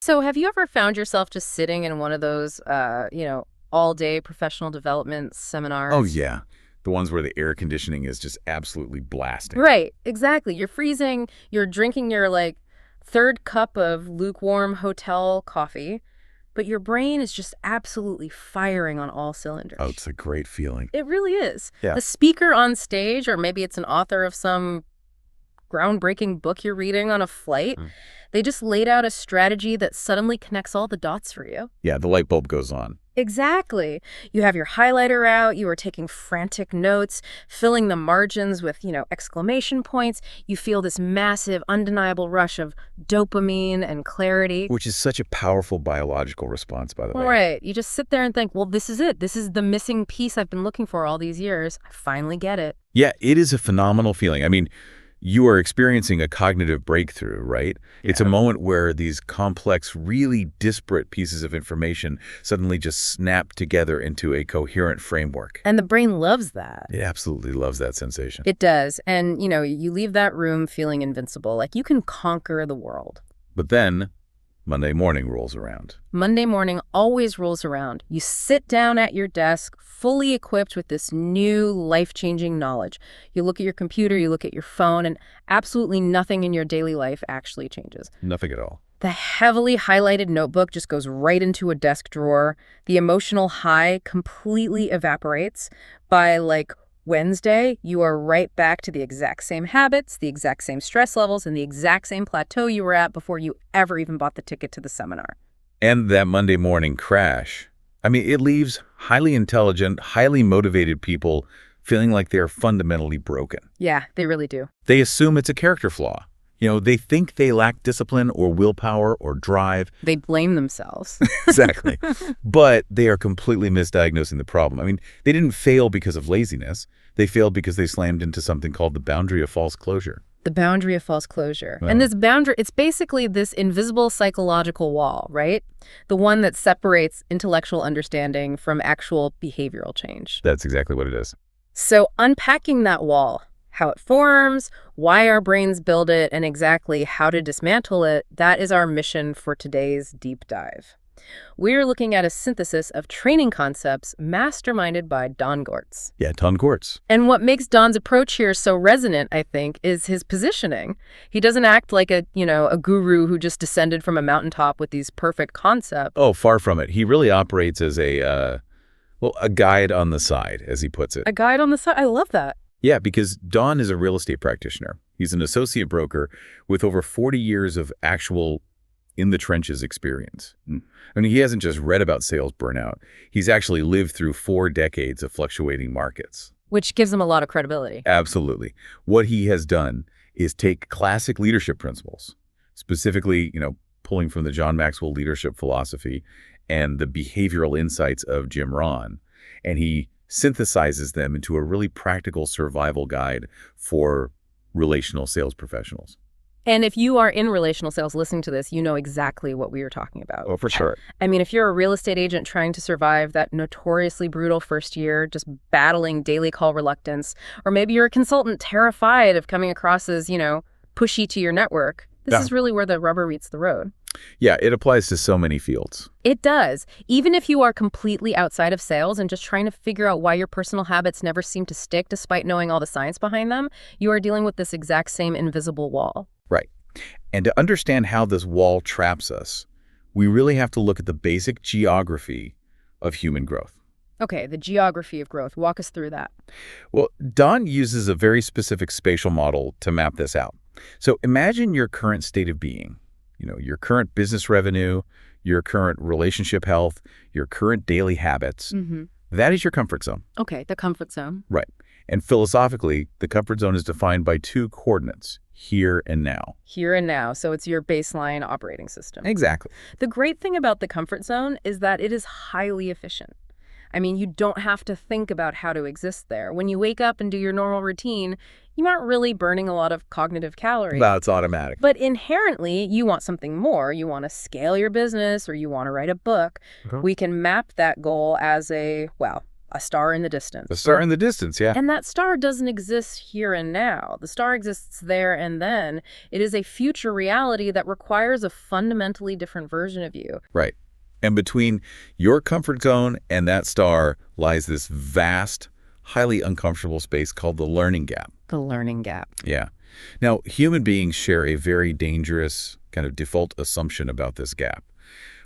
So have you ever found yourself just sitting in one of those, all-day professional development Oh, seminars? yeah. The ones where the air conditioning is just absolutely blasting. Right, exactly. You're freezing, you're drinking your, third cup of lukewarm hotel coffee, but your brain is just absolutely firing on all Oh, cylinders. it's a great feeling. It really is. Yeah. The speaker on stage, or maybe it's an author of some groundbreaking book you're reading on a flight, Mm. they just laid out a strategy that suddenly connects all the dots for you. Yeah, the light bulb goes on. Exactly. You have your highlighter out, you are taking frantic notes, filling the margins with, exclamation points. You feel this massive, undeniable rush of dopamine and clarity. Which is such a powerful biological response, by the way. Right. You just sit there and think, well, this is it. This is the missing piece I've been looking for all these years. I finally get it. Yeah, it is a phenomenal feeling. I mean, you are experiencing a cognitive breakthrough, right? Yeah. It's a moment where these complex, really disparate pieces of information suddenly just snap together into a coherent framework. And the brain loves that. It absolutely loves that sensation. It does. And, you leave that room feeling invincible, like you can conquer the world. But then Monday morning rolls around. Monday morning always rolls around. You sit down at your desk, fully equipped with this new life-changing knowledge. You look at your computer, you look at your phone, and absolutely nothing in your daily life actually changes. Nothing at all. The heavily highlighted notebook just goes right into a desk drawer. The emotional high completely evaporates. By, Wednesday, you are right back to the exact same habits, the exact same stress levels, and the exact same plateau you were at before you ever even bought the ticket to the seminar. And that Monday morning crash, I mean, it leaves highly intelligent, highly motivated people feeling like they're fundamentally broken. Yeah, they really do. They assume it's a character flaw. They think they lack discipline or willpower or drive. They blame themselves. Exactly. But they are completely misdiagnosing the problem. I mean, they didn't fail because of laziness. They failed because they slammed into something called the boundary of false closure. The boundary of false closure. Well, and this boundary, it's basically this invisible psychological wall, right? The one that separates intellectual understanding from actual behavioral change. That's exactly what it is. So unpacking that wall, how it forms, why our brains build it, and exactly how to dismantle it, that is our mission for today's deep dive. We're looking at a synthesis of training concepts masterminded by Don Gortz. Yeah, Don Gortz. And what makes Don's approach here so resonant, I think, is his positioning. He doesn't act like a guru who just descended from a mountaintop with these perfect concepts. Oh, far from it. He really operates as a guide on the side, as he puts it. A guide on the side? I love that. Yeah, because Don is a real estate practitioner. He's an associate broker with over 40 years of actual in-the-trenches experience. I mean, he hasn't just read about sales burnout. He's actually lived through 4 decades of fluctuating markets. Which gives him a lot of credibility. Absolutely. What he has done is take classic leadership principles, specifically, pulling from the John Maxwell leadership philosophy and the behavioral insights of Jim Rohn, and he synthesizes them into a really practical survival guide for relational sales professionals. And if you are in relational sales listening to this, you know exactly what we are talking about. Oh, for sure. I mean, if you're a real estate agent trying to survive that notoriously brutal first year, just battling daily call reluctance, or maybe you're a consultant terrified of coming across as, pushy to your network, this is really where the rubber meets the road. Yeah, it applies to so many fields. It does. Even if you are completely outside of sales and just trying to figure out why your personal habits never seem to stick despite knowing all the science behind them, you are dealing with this exact same invisible wall. Right. And to understand how this wall traps us, we really have to look at the basic geography of human growth. Okay, the geography of growth. Walk us through that. Well, Don uses a very specific spatial model to map this out. So imagine your current state of being, your current business revenue, your current relationship health, your current daily habits. Mm-hmm. That is your comfort zone. Okay, the comfort zone. Right. And philosophically, the comfort zone is defined by 2 coordinates, here and now. Here and now. So it's your baseline operating system. Exactly. The great thing about the comfort zone is that it is highly efficient. I mean, you don't have to think about how to exist there. When you wake up and do your normal routine, you aren't really burning a lot of cognitive calories. That's automatic. But inherently, you want something more. You want to scale your business or you want to write a book. We can map that goal as a star in the distance. A star in the distance, yeah. And that star doesn't exist here and now. The star exists there and then. It is a future reality that requires a fundamentally different version of you. Right. And between your comfort zone and that star lies this vast, highly uncomfortable space called the learning gap. The learning gap. Yeah. Now, human beings share a very dangerous kind of default assumption about this gap.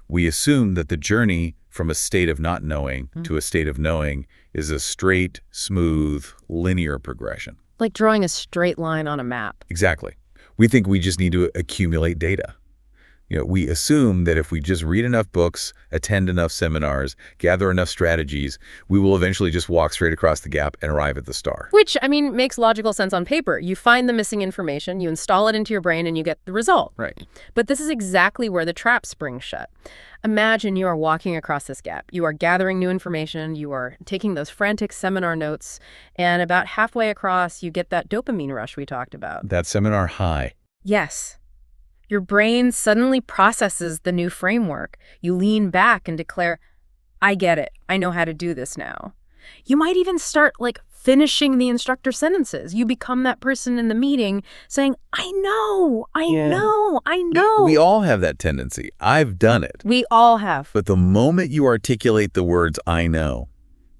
We assume that the journey from a state of not knowing to a state of knowing is a straight, smooth, linear progression. Like drawing a straight line on a map. Exactly. We think we just need to accumulate data. We assume that if we just read enough books, attend enough seminars, gather enough strategies, we will eventually just walk straight across the gap and arrive at the star. Which, I mean, makes logical sense on paper. You find the missing information, you install it into your brain, and you get the result. Right. But this is exactly where the trap springs shut. Imagine you are walking across this gap. You are gathering new information, you are taking those frantic seminar notes, and about halfway across, you get that dopamine rush we talked about. That seminar high. Yes. Your brain suddenly processes the new framework. You lean back and declare, I get it. I know how to do this now. You might even start finishing the instructor sentences. You become that person in the meeting saying, I know. We all have that tendency. I've done it. We all have. But the moment you articulate the words, I know,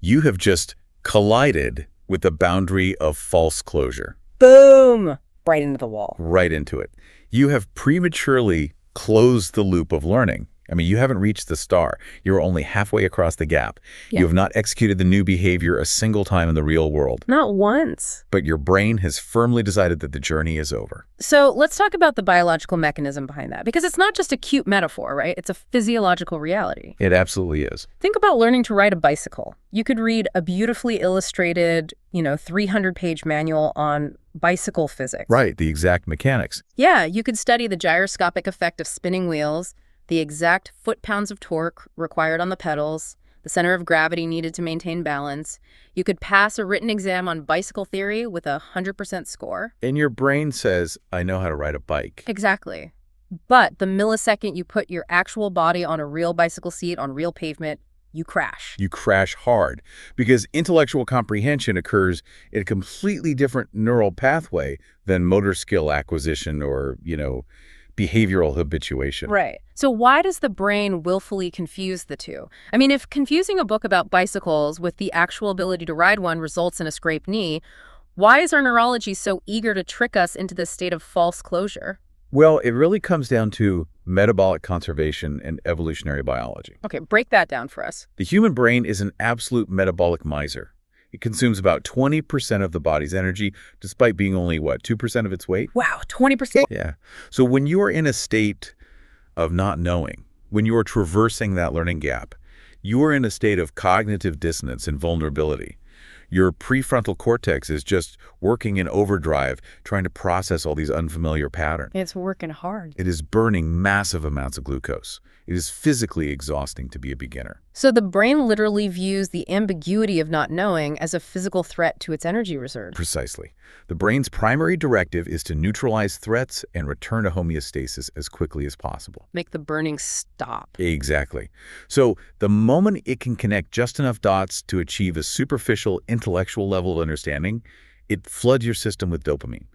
you have just collided with the boundary of false closure. Boom! Right into the wall. Right into it. You have prematurely closed the loop of learning. I mean, you haven't reached the star. You're only halfway across the gap. Yeah. You have not executed the new behavior a single time in the real world. Not once. But your brain has firmly decided that the journey is over. So let's talk about the biological mechanism behind that, because it's not just a cute metaphor, right? It's a physiological reality. It absolutely is. Think about learning to ride a bicycle. You could read a beautifully illustrated, 300-page manual on bicycle physics. Right, the exact mechanics. Yeah, you could study the gyroscopic effect of spinning wheels, the exact foot-pounds of torque required on the pedals, the center of gravity needed to maintain balance. You could pass a written exam on bicycle theory with a 100% score. And your brain says, I know how to ride a bike. Exactly. But the millisecond you put your actual body on a real bicycle seat on real pavement, you crash. You crash hard because intellectual comprehension occurs in a completely different neural pathway than motor skill acquisition or, behavioral habituation. Right. So why does the brain willfully confuse the two? I mean, if confusing a book about bicycles with the actual ability to ride one results in a scraped knee, why is our neurology so eager to trick us into this state of false closure? Well, it really comes down to metabolic conservation and evolutionary biology. Okay, break that down for us. The human brain is an absolute metabolic miser. It consumes about 20% of the body's energy, despite being only, 2% of its weight? Wow, 20%? Yeah. So when you are in a state of not knowing, when you are traversing that learning gap, you are in a state of cognitive dissonance and vulnerability. Your prefrontal cortex is just working in overdrive, trying to process all these unfamiliar patterns. It's working hard. It is burning massive amounts of glucose. It is physically exhausting to be a beginner. So the brain literally views the ambiguity of not knowing as a physical threat to its energy reserve. Precisely. The brain's primary directive is to neutralize threats and return to homeostasis as quickly as possible. Make the burning stop. Exactly. So the moment it can connect just enough dots to achieve a superficial intellectual level of understanding, it floods your system with dopamine.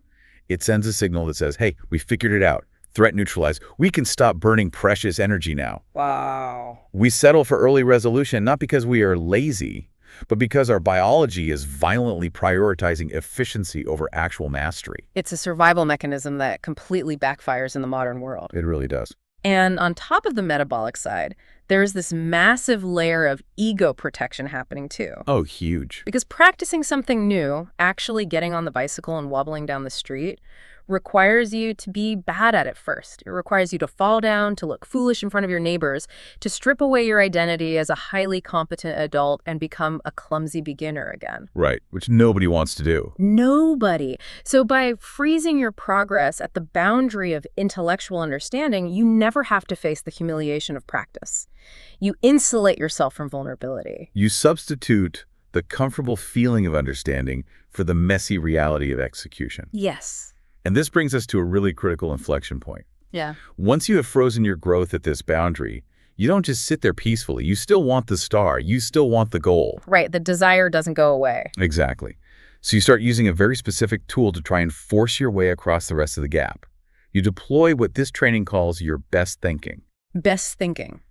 It sends a signal that says, hey, we figured it out. Threat neutralized. We can stop burning precious energy now. Wow. We settle for early resolution not because we are lazy, but because our biology is violently prioritizing efficiency over actual mastery. It's a survival mechanism that completely backfires in the modern world. It really does. And on top of the metabolic side, there's this massive layer of ego protection happening too. Oh, huge. Because practicing something new, actually getting on the bicycle and wobbling down the street, requires you to be bad at it first. It requires you to fall down, to look foolish in front of your neighbors, to strip away your identity as a highly competent adult and become a clumsy beginner again. Right, which nobody wants to do. Nobody. So by freezing your progress at the boundary of intellectual understanding, you never have to face the humiliation of practice. You insulate yourself from vulnerability. You substitute the comfortable feeling of understanding for the messy reality of execution. Yes. And this brings us to a really critical inflection point. Yeah. Once you have frozen your growth at this boundary, You don't just sit there peacefully. You still want the star. You still want the goal. Right, the desire doesn't go away. Exactly. So you start using a very specific tool to try and force your way across the rest of the gap. You deploy what this training calls your best thinking. Best thinking.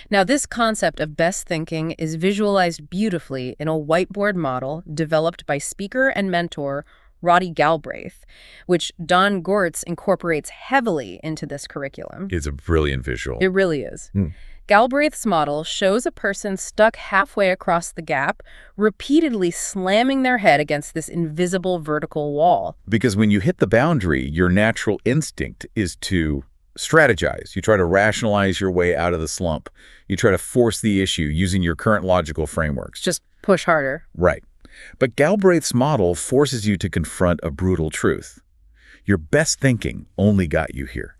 Now, this concept of best thinking is visualized beautifully in a whiteboard model developed by speaker and mentor Roddy Galbraith, which Don Gortz incorporates heavily into this curriculum. It's a brilliant visual. It really is. Galbraith's model shows a person stuck halfway across the gap, repeatedly slamming their head against this invisible vertical wall. Because when you hit the boundary, your natural instinct is to strategize. You try to rationalize your way out of the slump. You try to force the issue using your current logical frameworks. Just push harder. Right. But Galbraith's model forces you to confront a brutal truth. Your best thinking only got you here.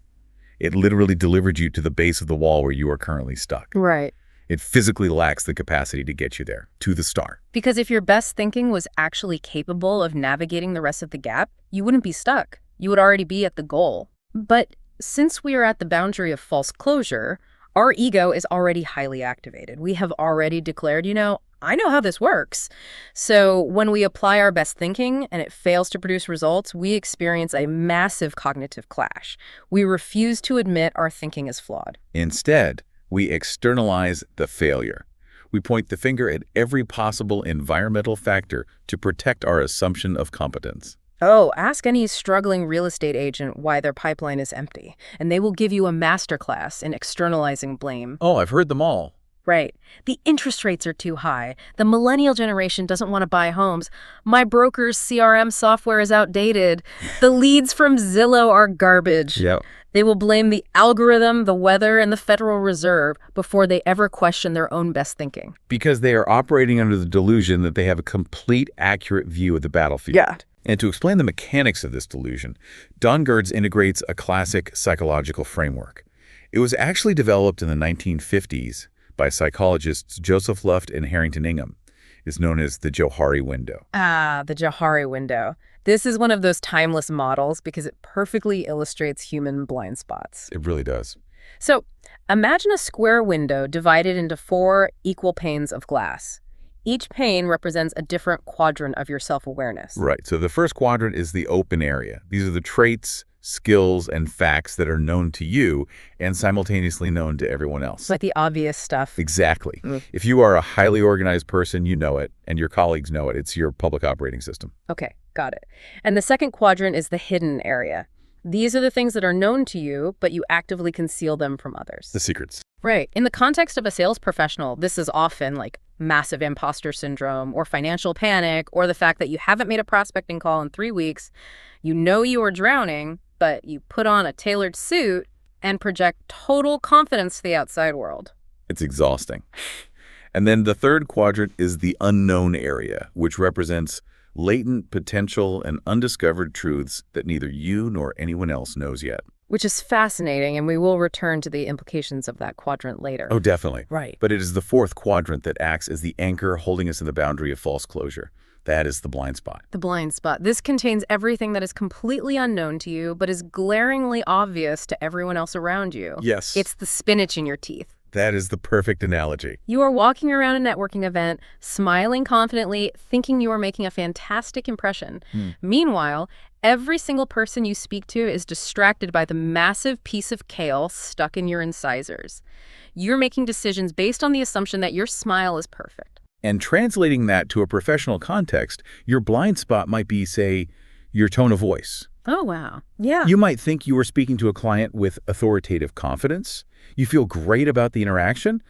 It literally delivered you to the base of the wall where you are currently stuck. Right. It physically lacks the capacity to get you there, to the star. Because if your best thinking was actually capable of navigating the rest of the gap, you wouldn't be stuck. You would already be at the goal. But since we are at the boundary of false closure, our ego is already highly activated. We have already declared, I know how this works. So when we apply our best thinking and it fails to produce results, we experience a massive cognitive clash. We refuse to admit our thinking is flawed. Instead, we externalize the failure. We point the finger at every possible environmental factor to protect our assumption of competence. Oh, ask any struggling real estate agent why their pipeline is empty, and they will give you a masterclass in externalizing blame. Oh, I've heard them all. Right. The interest rates are too high. The millennial generation doesn't want to buy homes. My broker's CRM software is outdated. The leads from Zillow are garbage. Yep. They will blame the algorithm, the weather, and the Federal Reserve before they ever question their own best thinking. Because they are operating under the delusion that they have a complete, accurate view of the battlefield. Yeah. And to explain the mechanics of this delusion, Don Gortz integrates a classic psychological framework. It was actually developed in the 1950s by psychologists Joseph Luft and Harrington Ingham. It's known as the Johari Window. Ah, the Johari Window. This is one of those timeless models because it perfectly illustrates human blind spots. It really does. So imagine a square window divided into 4 equal panes of glass. Each pane represents a different quadrant of your self-awareness. Right. So the first quadrant is the open area. These are the traits, skills, and facts that are known to you and simultaneously known to everyone else. Like the obvious stuff. Exactly. If you are a highly organized person, you know it, and your colleagues know it. It's your public operating system. Okay, got it. And the second quadrant is the hidden area. These are the things that are known to you, but you actively conceal them from others. The secrets. Right. In the context of a sales professional, this is often like massive imposter syndrome or financial panic or the fact that you haven't made a prospecting call in 3 weeks. You know you are drowning, but you put on a tailored suit and project total confidence to the outside world. It's exhausting. And then the third quadrant is the unknown area, which represents latent potential and undiscovered truths that neither you nor anyone else knows yet. Which is fascinating, and we will return to the implications of that quadrant later. Oh, definitely. Right. But it is the fourth quadrant that acts as the anchor holding us in the boundary of false closure. That is the blind spot. The blind spot. This contains everything that is completely unknown to you, but is glaringly obvious to everyone else around you. Yes. It's the spinach in your teeth. That is the perfect analogy. You are walking around a networking event, smiling confidently, thinking you are making a fantastic impression. Meanwhile, every single person you speak to is distracted by the massive piece of kale stuck in your incisors. You're making decisions based on the assumption that your smile is perfect. And translating that to a professional context, your blind spot might be, say, your tone of voice. Oh, wow. Yeah. You might think you are speaking to a client with authoritative confidence. You feel great about the interaction,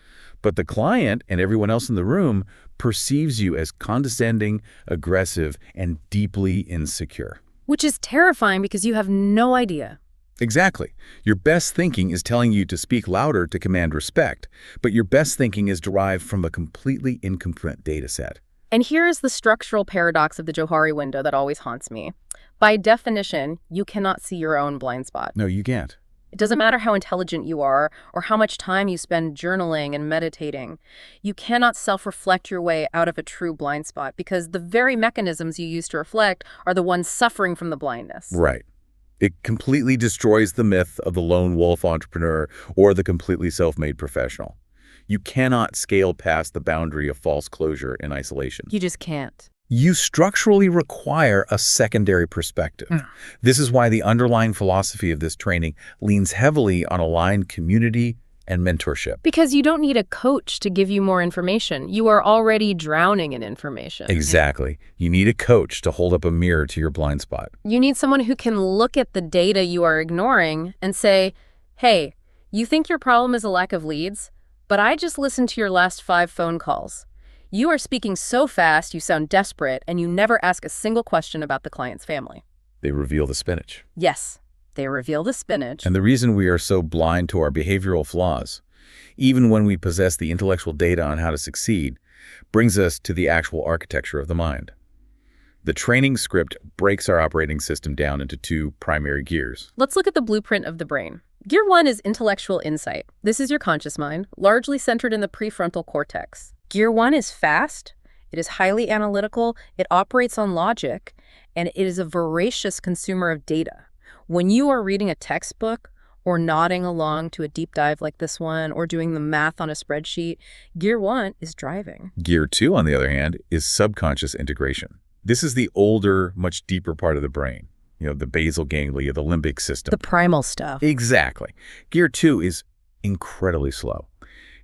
but the client and everyone else in the room perceives you as condescending, aggressive, and deeply insecure. Which is terrifying because you have no idea. Exactly. Your best thinking is telling you to speak louder to command respect, but your best thinking is derived from a completely incomplete data set. And here is the structural paradox of the Johari window that always haunts me. By definition, you cannot see your own blind spot. No, you can't. It doesn't matter how intelligent you are or how much time you spend journaling and meditating. You cannot self-reflect your way out of a true blind spot because the very mechanisms you use to reflect are the ones suffering from the blindness. Right. It completely destroys the myth of the lone wolf entrepreneur or the completely self-made professional. You cannot scale past the boundary of false closure in isolation. You just can't. You structurally require a secondary perspective. This is why the underlying philosophy of this training leans heavily on aligned community and mentorship. Because you don't need a coach to give you more information. You are already drowning in information. Exactly. You need a coach to hold up a mirror to your blind spot. You need someone who can look at the data you are ignoring and say, hey, you think your problem is a lack of leads, but I just listened to your last 5 phone calls. You are speaking so fast, you sound desperate, and you never ask a single question about the client's family. They reveal the spinach. Yes, they reveal the spinach. And the reason we are so blind to our behavioral flaws, even when we possess the intellectual data on how to succeed, brings us to the actual architecture of the mind. The training script breaks our operating system down into 2 primary gears. Let's look at the blueprint of the brain. Gear 1 is intellectual insight. This is your conscious mind, largely centered in the prefrontal cortex. Gear 1 is fast, it is highly analytical, it operates on logic, and it is a voracious consumer of data. When you are reading a textbook or nodding along to a deep dive like this one or doing the math on a spreadsheet, Gear 1 is driving. Gear 2, on the other hand, is subconscious integration. This is the older, much deeper part of the brain. The basal ganglia, the limbic system. The primal stuff. Exactly. Gear 2 is incredibly slow.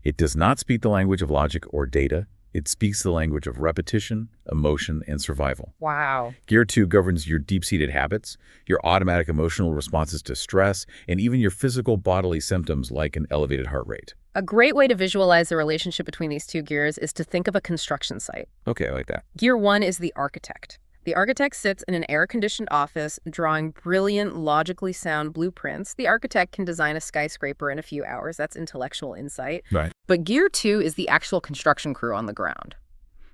It does not speak the language of logic or data. It speaks the language of repetition, emotion, and survival. Wow. Gear 2 governs your deep-seated habits, your automatic emotional responses to stress, and even your physical bodily symptoms like an elevated heart rate. A great way to visualize the relationship between these 2 gears is to think of a construction site. Okay, I like that. Gear 1 is the architect. The architect sits in an air-conditioned office drawing brilliant, logically sound blueprints. The architect can design a skyscraper in a few hours. That's intellectual insight. Right. But Gear 2 is the actual construction crew on the ground.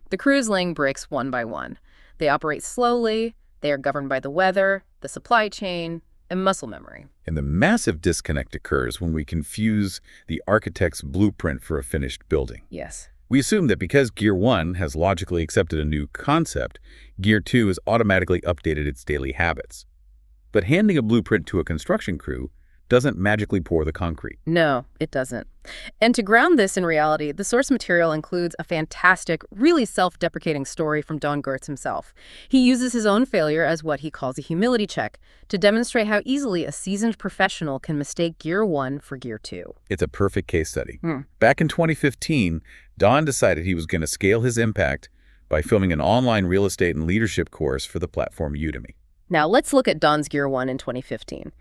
The crew is laying bricks one by one. They operate slowly. They are governed by the weather, the supply chain, and muscle memory. And the massive disconnect occurs when we confuse the architect's blueprint for a finished building. Yes. We assume that because Gear 1 has logically accepted a new concept, Gear 2 has automatically updated its daily habits. But handing a blueprint to a construction crew doesn't magically pour the concrete. No, it doesn't. And to ground this in reality, the source material includes a fantastic, really self-deprecating story from Don Gertz himself. He uses his own failure as what he calls a humility check to demonstrate how easily a seasoned professional can mistake Gear 1 for Gear 2. It's a perfect case study. Back in 2015, Don decided he was going to scale his impact by filming an online real estate and leadership course for the platform Udemy. Now let's look at Don's Gear 1 in 2015.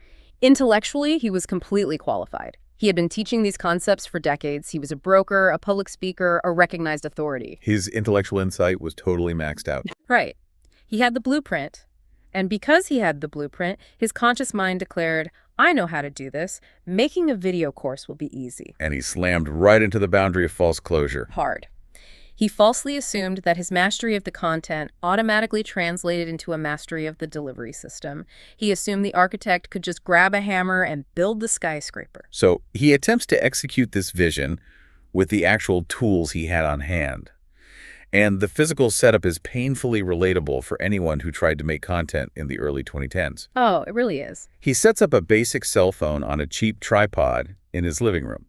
Intellectually, he was completely qualified. He had been teaching these concepts for decades. He was a broker, a public speaker, a recognized authority. His intellectual insight was totally maxed out. Right. He had the blueprint. And because he had the blueprint, his conscious mind declared, I know how to do this. Making a video course will be easy. And he slammed right into the boundary of false closure. Hard. He falsely assumed that his mastery of the content automatically translated into a mastery of the delivery system. He assumed the architect could just grab a hammer and build the skyscraper. So he attempts to execute this vision with the actual tools he had on hand. And the physical setup is painfully relatable for anyone who tried to make content in the early 2010s. Oh, it really is. He sets up a basic cell phone on a cheap tripod in his living room.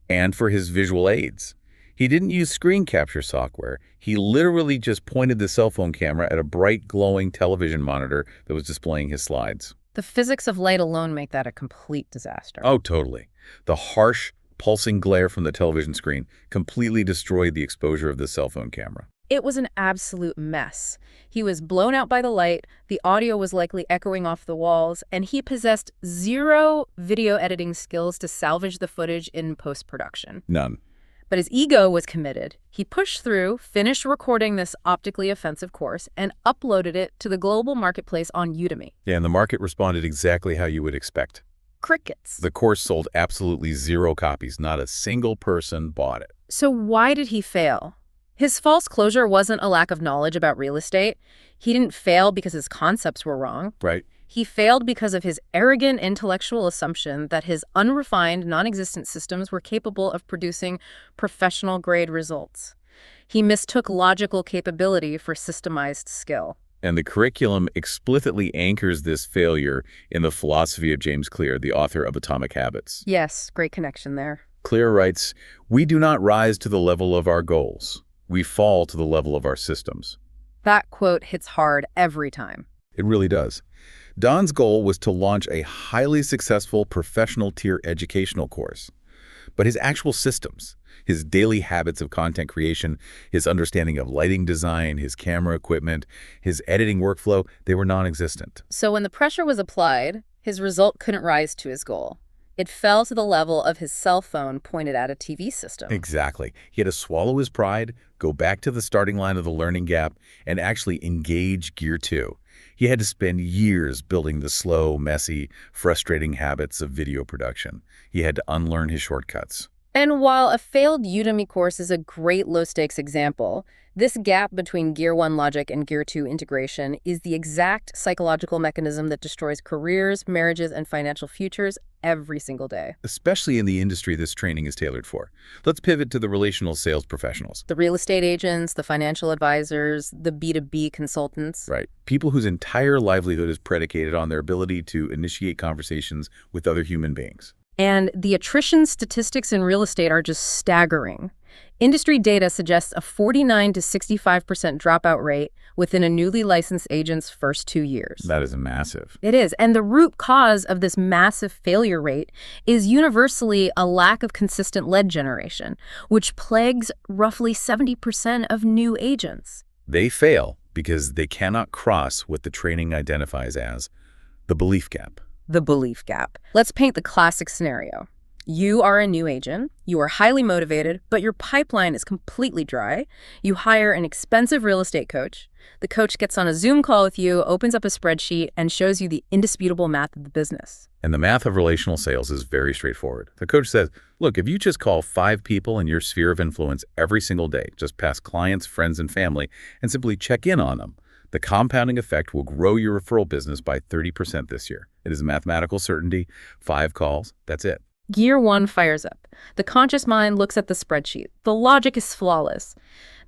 And for his visual aids, he didn't use screen capture software. He literally just pointed the cell phone camera at a bright, glowing television monitor that was displaying his slides. The physics of light alone make that a complete disaster. Oh, totally. The harsh, pulsing glare from the television screen completely destroyed the exposure of the cell phone camera. It was an absolute mess. He was blown out by the light, the audio was likely echoing off the walls, and he possessed 0 video editing skills to salvage the footage in post-production. None. But his ego was committed. He pushed through, finished recording this optically offensive course, and uploaded it to the global marketplace on Udemy. Yeah, and the market responded exactly how you would expect. Crickets. The course sold absolutely 0 copies. Not a single person bought it. So why did he fail? His false closure wasn't a lack of knowledge about real estate. He didn't fail because his concepts were wrong. Right. He failed because of his arrogant intellectual assumption that his unrefined, non-existent systems were capable of producing professional-grade results. He mistook logical capability for systemized skill. And the curriculum explicitly anchors this failure in the philosophy of James Clear, the author of Atomic Habits. Yes, great connection there. Clear writes, "We do not rise to the level of our goals. We fall to the level of our systems." That quote hits hard every time. It really does. Don's goal was to launch a highly successful professional tier educational course. But his actual systems, his daily habits of content creation, his understanding of lighting design, his camera equipment, his editing workflow, they were non-existent. So when the pressure was applied, his result couldn't rise to his goal. It fell to the level of his cell phone pointed at a TV system. Exactly. He had to swallow his pride, go back to the starting line of the learning gap, and actually engage Gear 2. He had to spend years building the slow, messy, frustrating habits of video production. He had to unlearn his shortcuts. And while a failed Udemy course is a great low-stakes example, this gap between Gear 1 logic and Gear 2 integration is the exact psychological mechanism that destroys careers, marriages, and financial futures every single day. Especially in the industry this training is tailored for. Let's pivot to the relational sales professionals. The real estate agents, the financial advisors, the B2B consultants. Right. People whose entire livelihood is predicated on their ability to initiate conversations with other human beings. And the attrition statistics in real estate are just staggering. Industry data suggests a 49 to 65% dropout rate within a newly licensed agent's first 2 years. That is massive. It is. And the root cause of this massive failure rate is universally a lack of consistent lead generation, which plagues roughly 70% of new agents. They fail because they cannot cross what the training identifies as the belief gap. The belief gap. Let's paint the classic scenario. You are a new agent, you are highly motivated, but your pipeline is completely dry. You hire an expensive real estate coach. The coach gets on a Zoom call with you, opens up a spreadsheet, and shows you the indisputable math of the business. And the math of relational sales is very straightforward. The coach says, look, if you just call 5 people in your sphere of influence every single day, just past clients, friends, and family, and simply check in on them, the compounding effect will grow your referral business by 30% this year. It is a mathematical certainty. 5 calls, that's it. Gear 1 fires up. The conscious mind looks at the spreadsheet. The logic is flawless.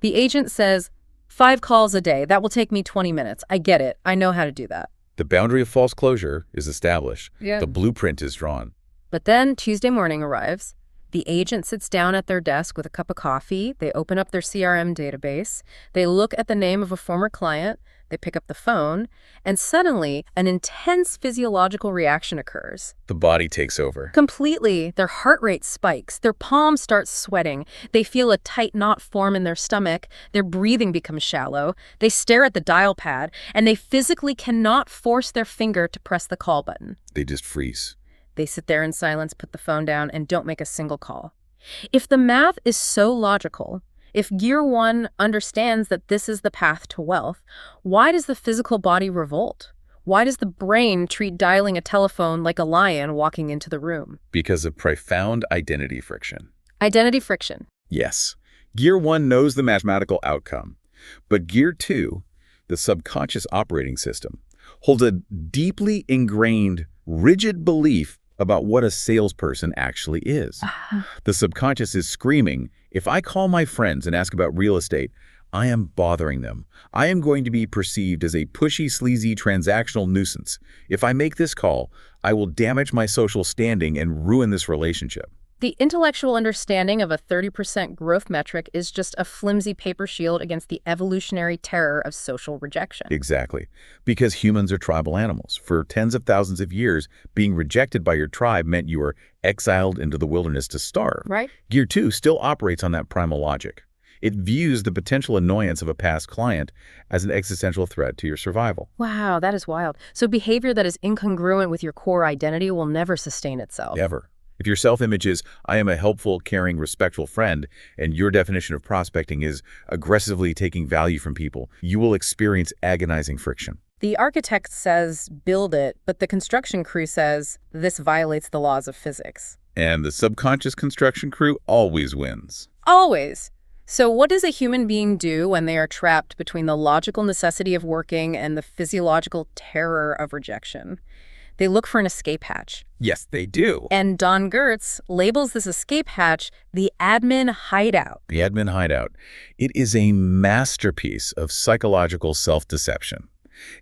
The agent says, 5 calls a day. That will take me 20 minutes. I get it. I know how to do that. The boundary of false closure is established. Yeah. The blueprint is drawn. But then Tuesday morning arrives. The agent sits down at their desk with a cup of coffee. They open up their CRM database. They look at the name of a former client. They pick up the phone. And suddenly, an intense physiological reaction occurs. The body takes over. Completely. Their heart rate spikes. Their palms start sweating. They feel a tight knot form in their stomach. Their breathing becomes shallow. They stare at the dial pad. And they physically cannot force their finger to press the call button. They just freeze. They sit there in silence, put the phone down, and don't make a single call. If the math is so logical, if Gear 1 understands that this is the path to wealth, why does the physical body revolt? Why does the brain treat dialing a telephone like a lion walking into the room? Because of profound identity friction. Identity friction. Yes. Gear 1 knows the mathematical outcome. But Gear 2, the subconscious operating system, holds a deeply ingrained, rigid belief about what a salesperson actually is. The subconscious is screaming, if I call my friends and ask about real estate, I am bothering them. I am going to be perceived as a pushy, sleazy, transactional nuisance. If I make this call, I will damage my social standing and ruin this relationship. The intellectual understanding of a 30% growth metric is just a flimsy paper shield against the evolutionary terror of social rejection. Exactly. Because humans are tribal animals. For tens of thousands of years, being rejected by your tribe meant you were exiled into the wilderness to starve. Right. Gear 2 still operates on that primal logic. It views the potential annoyance of a past client as an existential threat to your survival. Wow, that is wild. So behavior that is incongruent with your core identity will never sustain itself. Never. If your self-image is, I am a helpful, caring, respectful friend, and your definition of prospecting is aggressively taking value from people, you will experience agonizing friction. The architect says, build it, but the construction crew says, this violates the laws of physics. And the subconscious construction crew always wins. Always. So what does a human being do when they are trapped between the logical necessity of working and the physiological terror of rejection? They look for an escape hatch. Yes, they do. And Don Gertz labels this escape hatch the Admin Hideout. The Admin Hideout. It is a masterpiece of psychological self-deception.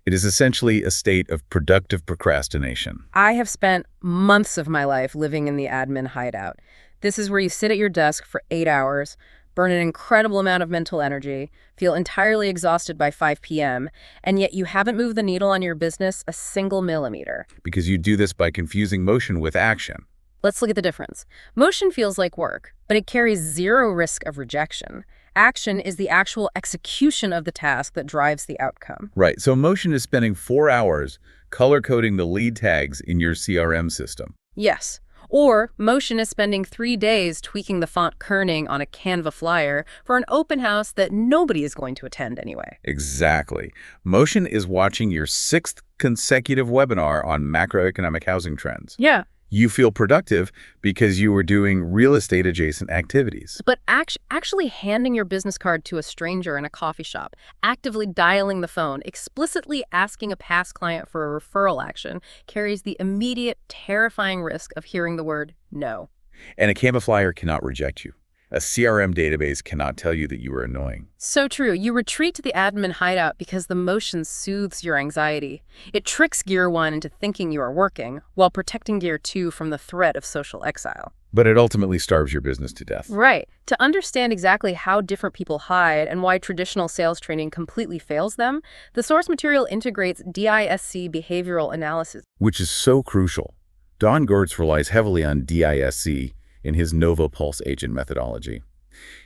It is essentially a state of productive procrastination. I have spent months of my life living in the admin hideout. This is where you sit at your desk for 8 hours, burn an incredible amount of mental energy, feel entirely exhausted by 5 p.m., and yet you haven't moved the needle on your business a single millimeter. Because you do this by confusing motion with action. Let's look at the difference. Motion feels like work, but it carries zero risk of rejection. Action is the actual execution of the task that drives the outcome. Right, so motion is spending 4 hours color-coding the lead tags in your CRM system. Yes. Or motion is spending 3 days tweaking the font kerning on a Canva flyer for an open house that nobody is going to attend anyway. Exactly. Motion is watching your 6th consecutive webinar on macroeconomic housing trends. Yeah. You feel productive because you were doing real estate adjacent activities. But actually handing your business card to a stranger in a coffee shop, actively dialing the phone, explicitly asking a past client for a referral action carries the immediate, terrifying risk of hearing the word no. And a Canva flyer cannot reject you. A CRM database cannot tell you that you are annoying. So true. You retreat to the admin hideout because the motion soothes your anxiety. It tricks Gear 1 into thinking you are working, while protecting Gear 2 from the threat of social exile. But it ultimately starves your business to death. Right. To understand exactly how different people hide and why traditional sales training completely fails them, the source material integrates DISC behavioral analysis. Which is so crucial. Don Gertz relies heavily on DISC in his Nova Pulse agent methodology.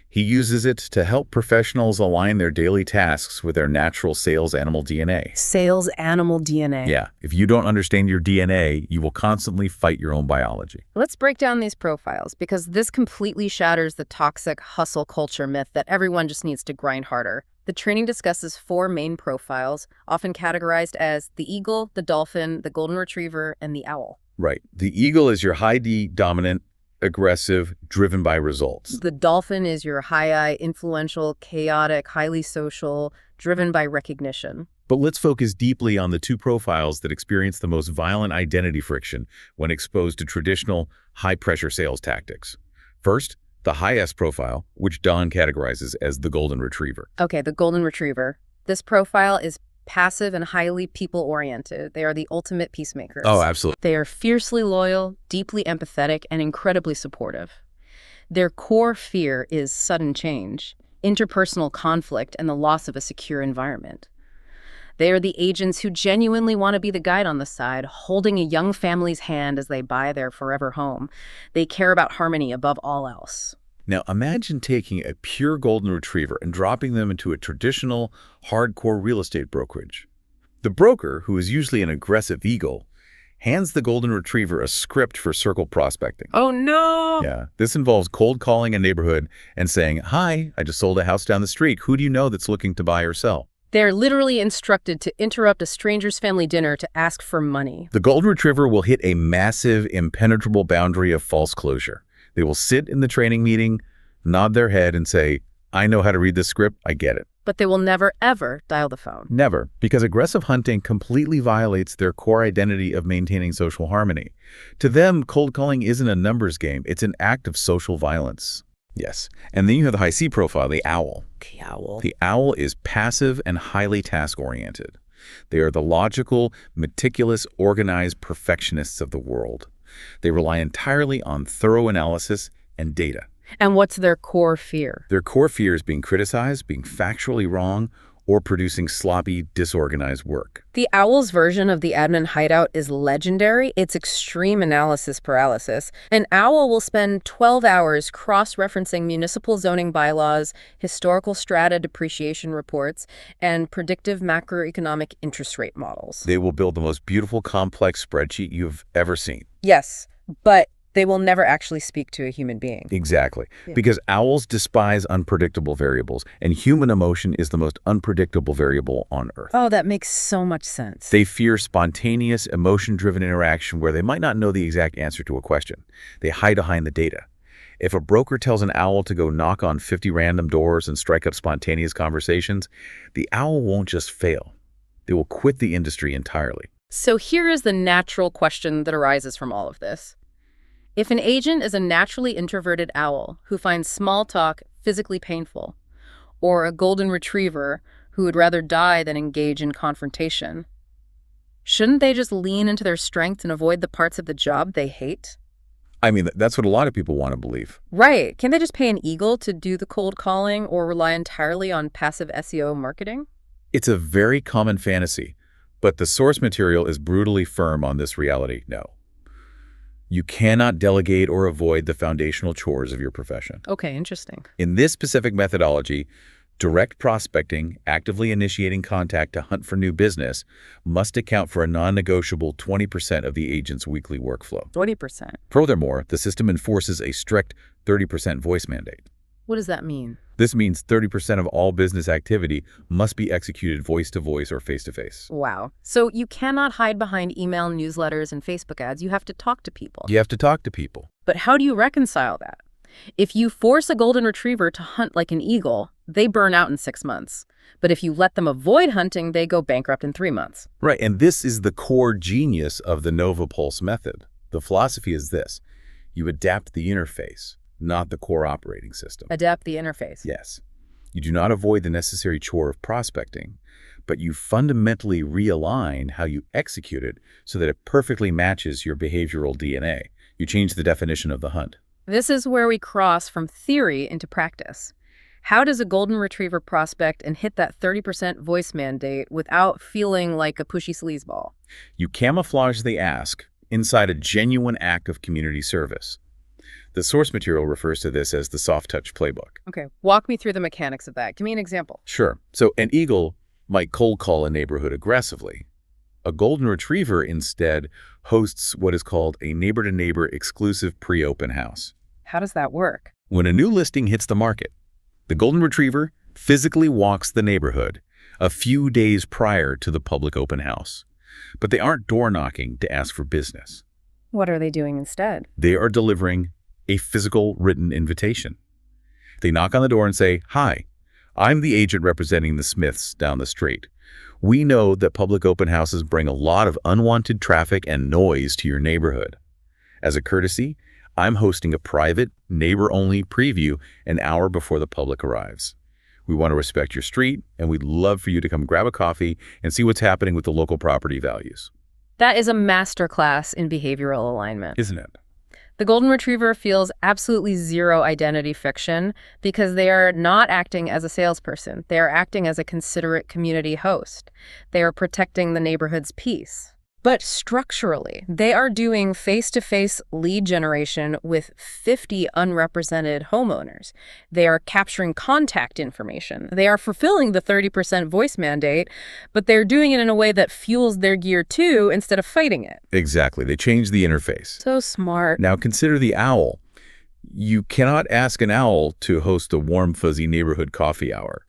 He uses it to help professionals align their daily tasks with their natural sales animal DNA. Sales animal DNA. Yeah, if you don't understand your DNA, you will constantly fight your own biology. Let's break down these profiles, because this completely shatters the toxic hustle culture myth that everyone just needs to grind harder. The training discusses 4 main profiles, often categorized as the eagle, the dolphin, the golden retriever, and the owl. Right. The eagle is your high D dominant, aggressive, driven by results. The dolphin is your high I, influential, chaotic, highly social, driven by recognition. But let's focus deeply on the 2 profiles that experience the most violent identity friction when exposed to traditional, high-pressure sales tactics. First, the high S profile, which Don categorizes as the golden retriever. Okay, the golden retriever. This profile is passive and highly people-oriented. They are the ultimate peacemakers. Oh, absolutely. They are fiercely loyal, deeply empathetic, and incredibly supportive. Their core fear is sudden change, interpersonal conflict, and the loss of a secure environment. They are the agents who genuinely want to be the guide on the side, holding a young family's hand as they buy their forever home. They care about harmony above all else. Now, imagine taking a pure golden retriever and dropping them into a traditional, hardcore real estate brokerage. The broker, who is usually an aggressive eagle, hands the golden retriever a script for circle prospecting. Oh, no! Yeah, this involves cold calling a neighborhood and saying, "Hi, I just sold a house down the street. Who do you know that's looking to buy or sell?" They're literally instructed to interrupt a stranger's family dinner to ask for money. The golden retriever will hit a massive, impenetrable boundary of false closure. They will sit in the training meeting, nod their head, and say, "I know how to read this script, I get it." But they will never, ever dial the phone. Never, because aggressive hunting completely violates their core identity of maintaining social harmony. To them, cold calling isn't a numbers game, it's an act of social violence. Yes, and then you have the high C profile, the owl. The owl. The owl is passive and highly task-oriented. They are the logical, meticulous, organized perfectionists of the world. They rely entirely on thorough analysis and data. And what's their core fear? Their core fear is being criticized, being factually wrong, or producing sloppy, disorganized work. The owl's version of the admin hideout is legendary. It's extreme analysis paralysis. An owl will spend 12 hours cross-referencing municipal zoning bylaws, historical strata depreciation reports, and predictive macroeconomic interest rate models. They will build the most beautiful, complex spreadsheet you've ever seen. Yes, but they will never actually speak to a human being. Exactly. Yeah. Because owls despise unpredictable variables, and human emotion is the most unpredictable variable on Earth. Oh, that makes so much sense. They fear spontaneous, emotion-driven interaction where they might not know the exact answer to a question. They hide behind the data. If a broker tells an owl to go knock on 50 random doors and strike up spontaneous conversations, the owl won't just fail. They will quit the industry entirely. So here is the natural question that arises from all of this. If an agent is a naturally introverted owl who finds small talk physically painful, or a golden retriever who would rather die than engage in confrontation. Shouldn't they just lean into their strengths and avoid the parts of the job they hate? I mean, that's what a lot of people want to believe. Right. Can they just pay an eagle to do the cold calling or rely entirely on passive SEO marketing? It's a very common fantasy, but the source material is brutally firm on this reality. No. You cannot delegate or avoid the foundational chores of your profession. Okay, interesting. In this specific methodology, direct prospecting, actively initiating contact to hunt for new business, must account for a non-negotiable 20% of the agent's weekly workflow. 20%. Furthermore, the system enforces a strict 30% voice mandate. What does that mean? This means 30% of all business activity must be executed voice-to-voice or face-to-face. Wow. So you cannot hide behind email newsletters and Facebook ads. You have to talk to people. You have to talk to people. But how do you reconcile that? If you force a golden retriever to hunt like an eagle, they burn out in 6 months. But if you let them avoid hunting, they go bankrupt in 3 months. Right, and this is the core genius of the NovaPulse method. The philosophy is this: you adapt the interface, not the core operating system. Adapt the interface. Yes. You do not avoid the necessary chore of prospecting, but you fundamentally realign how you execute it so that it perfectly matches your behavioral DNA. You change the definition of the hunt. This is where we cross from theory into practice. How does a golden retriever prospect and hit that 30% voice mandate without feeling like a pushy sleazeball? You camouflage the ask inside a genuine act of community service. The source material refers to this as the soft touch playbook. Okay, walk me through the mechanics of that. Give me an example. Sure. So an eagle might cold call a neighborhood aggressively. A golden retriever instead hosts what is called a neighbor-to-neighbor exclusive pre-open house. How does that work? When a new listing hits the market, the golden retriever physically walks the neighborhood a few days prior to the public open house. But they aren't door knocking to ask for business. What are they doing instead? They are delivering a physical written invitation. They knock on the door and say, "Hi, I'm the agent representing the Smiths down the street. We know that public open houses bring a lot of unwanted traffic and noise to your neighborhood. As a courtesy, I'm hosting a private, neighbor-only preview an hour before the public arrives. We want to respect your street, and we'd love for you to come grab a coffee and see what's happening with the local property values." That is a masterclass in behavioral alignment. Isn't it? The golden retriever feels absolutely zero identity fiction because they are not acting as a salesperson. They are acting as a considerate community host. They are protecting the neighborhood's peace. But structurally, they are doing face-to-face lead generation with 50 unrepresented homeowners. They are capturing contact information. They are fulfilling the 30% voice mandate, but they're doing it in a way that fuels their gear too instead of fighting it. Exactly. They change the interface. So smart. Now consider the owl. You cannot ask an owl to host a warm, fuzzy neighborhood coffee hour.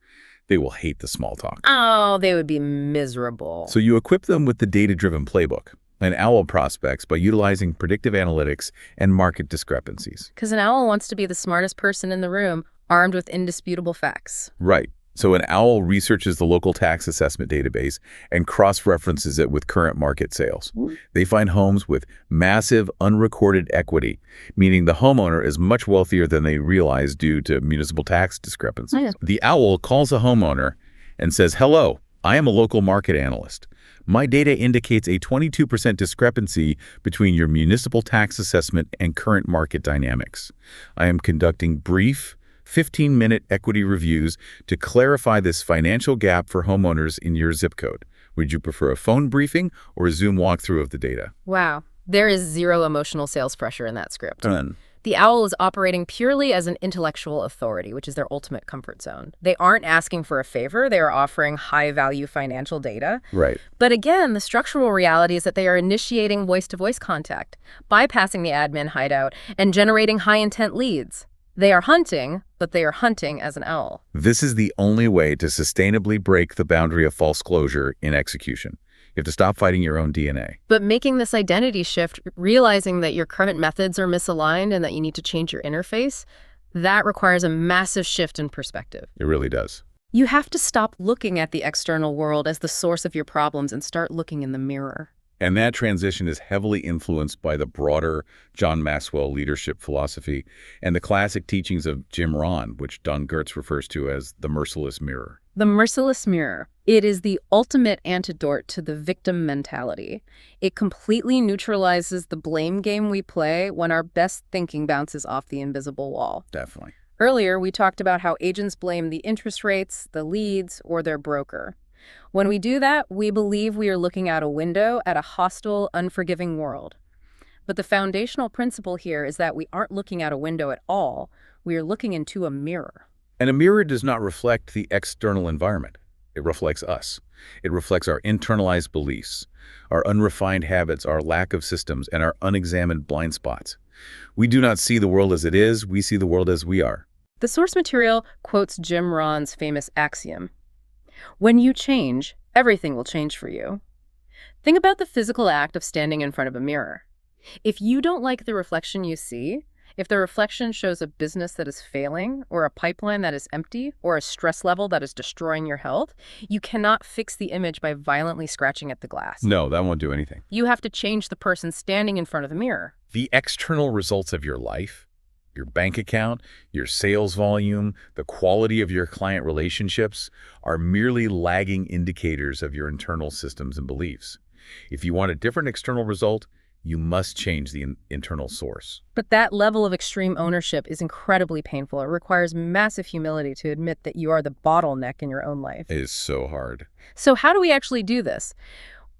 They will hate the small talk. Oh, they would be miserable. So you equip them with the data-driven playbook, and owl prospects by utilizing predictive analytics and market discrepancies. Because an owl wants to be the smartest person in the room, armed with indisputable facts. Right. So an owl researches the local tax assessment database and cross-references it with current market sales. They find homes with massive unrecorded equity, meaning the homeowner is much wealthier than they realize due to municipal tax discrepancies. Oh, yeah. The owl calls a homeowner and says, "Hello, I am a local market analyst. My data indicates a 22% discrepancy between your municipal tax assessment and current market dynamics. I am conducting brief, 15-minute equity reviews to clarify this financial gap for homeowners in your zip code. Would you prefer a phone briefing or a Zoom walkthrough of the data?" Wow. There is zero emotional sales pressure in that script. Done. The owl is operating purely as an intellectual authority, which is their ultimate comfort zone. They aren't asking for a favor. They are offering high-value financial data. Right. But again, the structural reality is that they are initiating voice-to-voice contact, bypassing the admin hideout, and generating high-intent leads. They are hunting, but they are hunting as an owl. This is the only way to sustainably break the boundary of false closure in execution. You have to stop fighting your own DNA. But making this identity shift, realizing that your current methods are misaligned and that you need to change your interface, that requires a massive shift in perspective. It really does. You have to stop looking at the external world as the source of your problems and start looking in the mirror. And that transition is heavily influenced by the broader John Maxwell leadership philosophy and the classic teachings of Jim Rohn, which Don Gertz refers to as the merciless mirror. The merciless mirror. It is the ultimate antidote to the victim mentality. It completely neutralizes the blame game we play when our best thinking bounces off the invisible wall. Definitely. Earlier, we talked about how agents blame the interest rates, the leads, or their broker. When we do that, we believe we are looking out a window at a hostile, unforgiving world. But the foundational principle here is that we aren't looking out a window at all. We are looking into a mirror. And a mirror does not reflect the external environment. It reflects us. It reflects our internalized beliefs, our unrefined habits, our lack of systems, and our unexamined blind spots. We do not see the world as it is. We see the world as we are. The source material quotes Jim Rohn's famous axiom: "When you change, everything will change for you." Think about the physical act of standing in front of a mirror. If you don't like the reflection you see, if the reflection shows a business that is failing, or a pipeline that is empty, or a stress level that is destroying your health, you cannot fix the image by violently scratching at the glass. No, that won't do anything. You have to change the person standing in front of the mirror. The external results of your life, your bank account, your sales volume, the quality of your client relationships, are merely lagging indicators of your internal systems and beliefs. If you want a different external result, you must change the internal source. But that level of extreme ownership is incredibly painful. It requires massive humility to admit that you are the bottleneck in your own life. It is so hard. So how do we actually do this?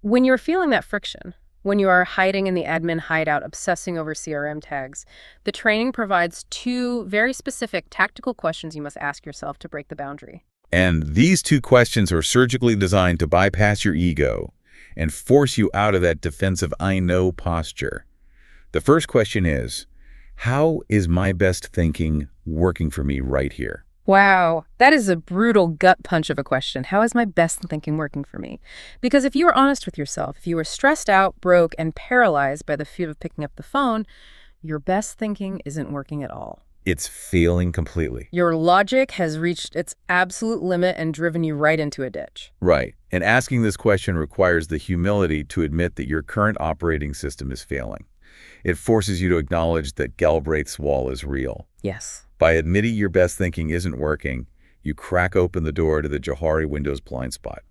When you're feeling that friction, when you are hiding in the admin hideout, obsessing over CRM tags, the training provides 2 very specific tactical questions you must ask yourself to break the boundary. And these 2 questions are surgically designed to bypass your ego and force you out of that defensive I know posture. The first question is, how is my best thinking working for me right here? Wow, that is a brutal gut punch of a question. How is my best thinking working for me? Because if you are honest with yourself, if you are stressed out, broke, and paralyzed by the fear of picking up the phone, your best thinking isn't working at all. It's failing completely. Your logic has reached its absolute limit and driven you right into a ditch. Right. And asking this question requires the humility to admit that your current operating system is failing. It forces you to acknowledge that Galbraith's wall is real. Yes. By admitting your best thinking isn't working, you crack open the door to the Johari Window's blind spot.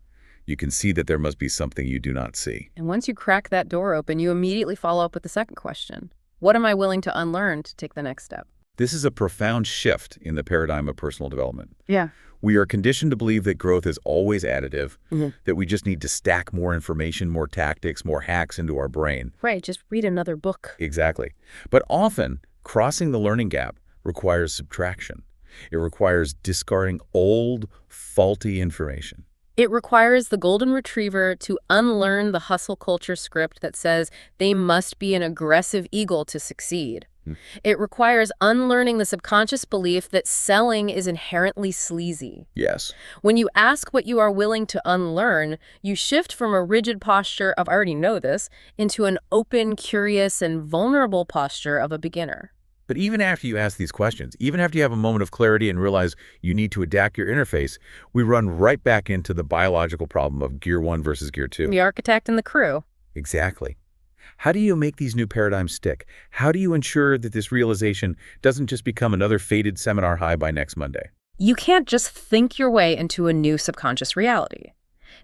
You can see that there must be something you do not see. And once you crack that door open, you immediately follow up with the second question. What am I willing to unlearn to take the next step? This is a profound shift in the paradigm of personal development. Yeah. We are conditioned to believe that growth is always additive, that we just need to stack more information, more tactics, more hacks into our brain. Right, just read another book. Exactly. But often, crossing the learning gap requires subtraction. It requires discarding old, faulty information. It requires the golden retriever to unlearn the hustle culture script that says they must be an aggressive eagle to succeed. It requires unlearning the subconscious belief that selling is inherently sleazy. Yes. When you ask what you are willing to unlearn, you shift from a rigid posture of "I already know this" into an open, curious, and vulnerable posture of a beginner. But even after you ask these questions, even after you have a moment of clarity and realize you need to adapt your interface, we run right back into the biological problem of gear 1 versus gear 2. The architect and the crew. Exactly. How do you make these new paradigms stick? How do you ensure that this realization doesn't just become another faded seminar high by next Monday? You can't just think your way into a new subconscious reality.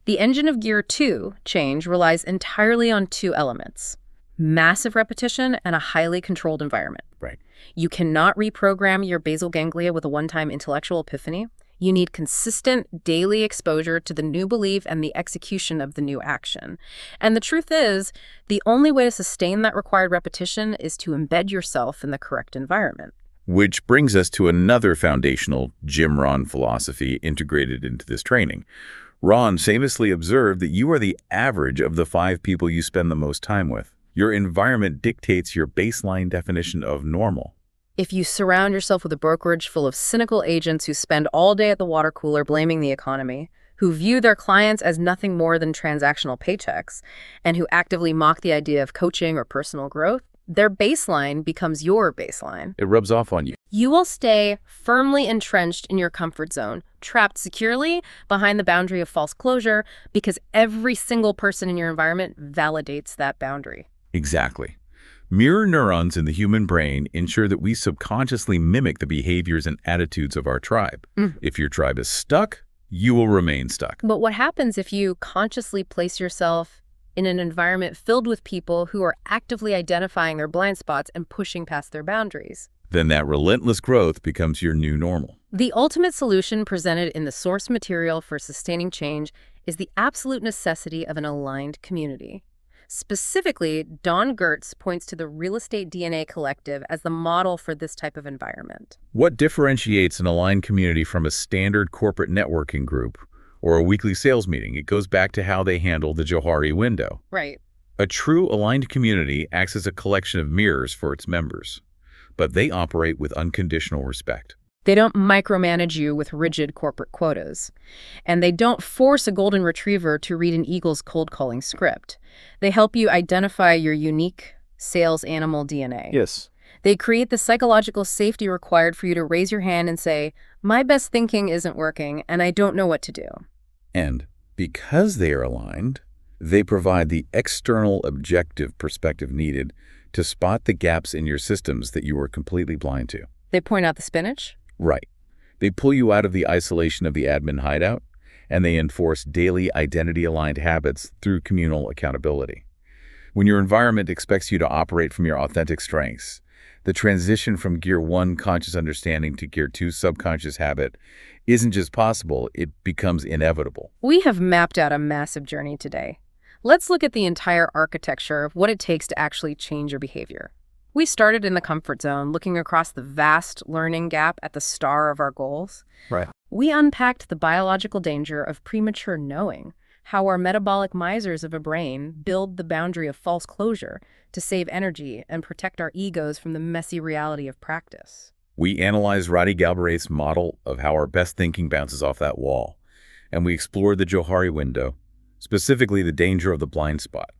The engine of gear 2 change relies entirely on 2 elements: massive repetition and a highly controlled environment. Right. You cannot reprogram your basal ganglia with a one-time intellectual epiphany. You need consistent daily exposure to the new belief and the execution of the new action. And the truth is, the only way to sustain that required repetition is to embed yourself in the correct environment. Which brings us to another foundational Jim Rohn philosophy integrated into this training. Rohn famously observed that you are the average of the 5 people you spend the most time with. Your environment dictates your baseline definition of normal. If you surround yourself with a brokerage full of cynical agents who spend all day at the water cooler blaming the economy, who view their clients as nothing more than transactional paychecks, and who actively mock the idea of coaching or personal growth, their baseline becomes your baseline. It rubs off on you. You will stay firmly entrenched in your comfort zone, trapped securely behind the boundary of false closure, because every single person in your environment validates that boundary. Exactly. Mirror neurons in the human brain ensure that we subconsciously mimic the behaviors and attitudes of our tribe. If your tribe is stuck, you will remain stuck. But what happens if you consciously place yourself in an environment filled with people who are actively identifying their blind spots and pushing past their boundaries? Then that relentless growth becomes your new normal. The ultimate solution presented in the source material for sustaining change is the absolute necessity of an aligned community. Specifically, Don Gertz points to the Real Estate DNA Collective as the model for this type of environment. What differentiates an aligned community from a standard corporate networking group or a weekly sales meeting? It goes back to how they handle the Johari Window. Right. A true aligned community acts as a collection of mirrors for its members, but they operate with unconditional respect. They don't micromanage you with rigid corporate quotas. And they don't force a golden retriever to read an eagle's cold-calling script. They help you identify your unique sales animal DNA. Yes. They create the psychological safety required for you to raise your hand and say, my best thinking isn't working, and I don't know what to do. And because they are aligned, they provide the external objective perspective needed to spot the gaps in your systems that you were completely blind to. They point out the spinach? Right. They pull you out of the isolation of the admin hideout, and they enforce daily identity-aligned habits through communal accountability. When your environment expects you to operate from your authentic strengths, the transition from Gear 1 conscious understanding to Gear 2 subconscious habit isn't just possible, it becomes inevitable. We have mapped out a massive journey today. Let's look at the entire architecture of what it takes to actually change your behavior. We started in the comfort zone, looking across the vast learning gap at the star of our goals. Right. We unpacked the biological danger of premature knowing, how our metabolic misers of a brain build the boundary of false closure to save energy and protect our egos from the messy reality of practice. We analyzed Roddy Galbraith's model of how our best thinking bounces off that wall, and we explored the Johari Window, specifically the danger of the blind spot,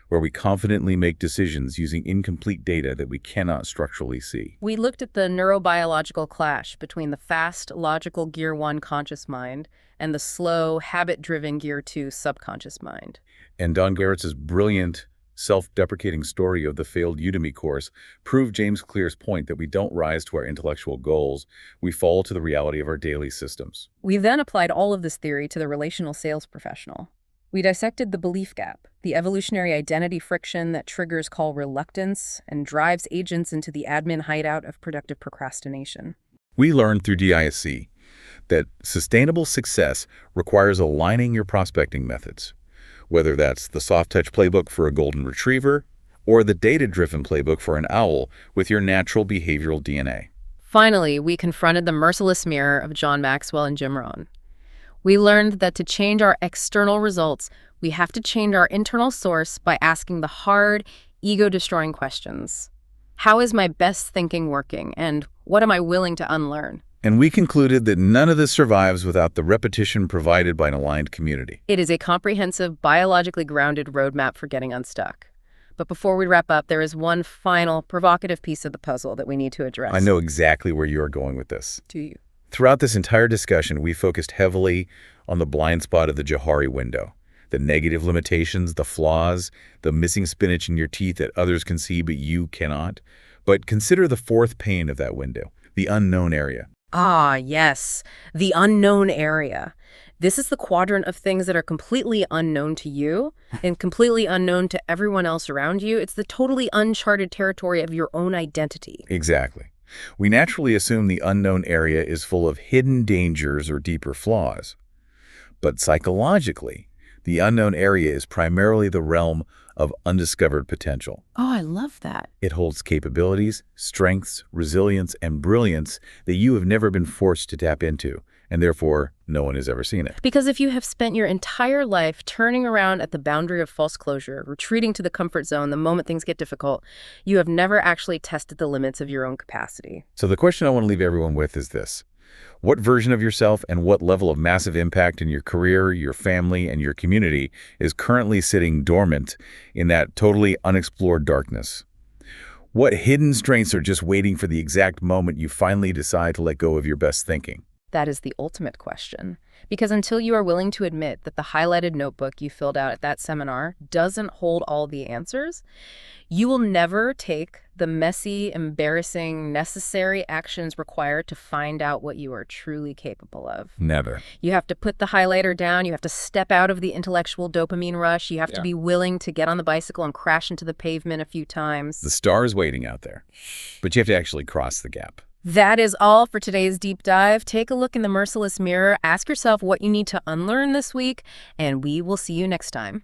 where we confidently make decisions using incomplete data that we cannot structurally see. We looked at the neurobiological clash between the fast, logical Gear 1 conscious mind and the slow, habit-driven Gear 2 subconscious mind. And Don Gertz's brilliant, self-deprecating story of the failed Udemy course proved James Clear's point that we don't rise to our intellectual goals, we fall to the reality of our daily systems. We then applied all of this theory to the relational sales professional. We dissected the belief gap, the evolutionary identity friction that triggers call reluctance and drives agents into the admin hideout of productive procrastination. We learned through DISC that sustainable success requires aligning your prospecting methods, whether that's the soft-touch playbook for a golden retriever or the data-driven playbook for an owl with your natural behavioral DNA. Finally, we confronted the merciless mirror of John Maxwell and Jim Rohn. We learned that to change our external results, we have to change our internal source by asking the hard, ego-destroying questions. How is my best thinking working, and what am I willing to unlearn? And we concluded that none of this survives without the repetition provided by an aligned community. It is a comprehensive, biologically grounded roadmap for getting unstuck. But before we wrap up, there is one final, provocative piece of the puzzle that we need to address. I know exactly where you're going with this. Do you? Throughout this entire discussion, we focused heavily on the blind spot of the Johari Window, the negative limitations, the flaws, the missing spinach in your teeth that others can see but you cannot. But consider the fourth pane of that window, the unknown area. Ah, yes, the unknown area. This is the quadrant of things that are completely unknown to you and completely unknown to everyone else around you. It's the totally uncharted territory of your own identity. Exactly. We naturally assume the unknown area is full of hidden dangers or deeper flaws. But psychologically, the unknown area is primarily the realm of undiscovered potential. Oh, I love that. It holds capabilities, strengths, resilience, and brilliance that you have never been forced to tap into, and therefore no one has ever seen it. Because if you have spent your entire life turning around at the boundary of false closure, retreating to the comfort zone the moment things get difficult, you have never actually tested the limits of your own capacity. So the question I want to leave everyone with is this. What version of yourself and what level of massive impact in your career, your family, and your community is currently sitting dormant in that totally unexplored darkness? What hidden strengths are just waiting for the exact moment you finally decide to let go of your best thinking? That is the ultimate question. Because until you are willing to admit that the highlighted notebook you filled out at that seminar doesn't hold all the answers, you will never take the messy, embarrassing, necessary actions required to find out what you are truly capable of. Never. You have to put the highlighter down. You have to step out of the intellectual dopamine rush. You have to be willing to get on the bicycle and crash into the pavement a few times. The star is waiting out there, but you have to actually cross the gap. That is all for today's deep dive. Take a look in the merciless mirror, ask yourself what you need to unlearn this week, and we will see you next time.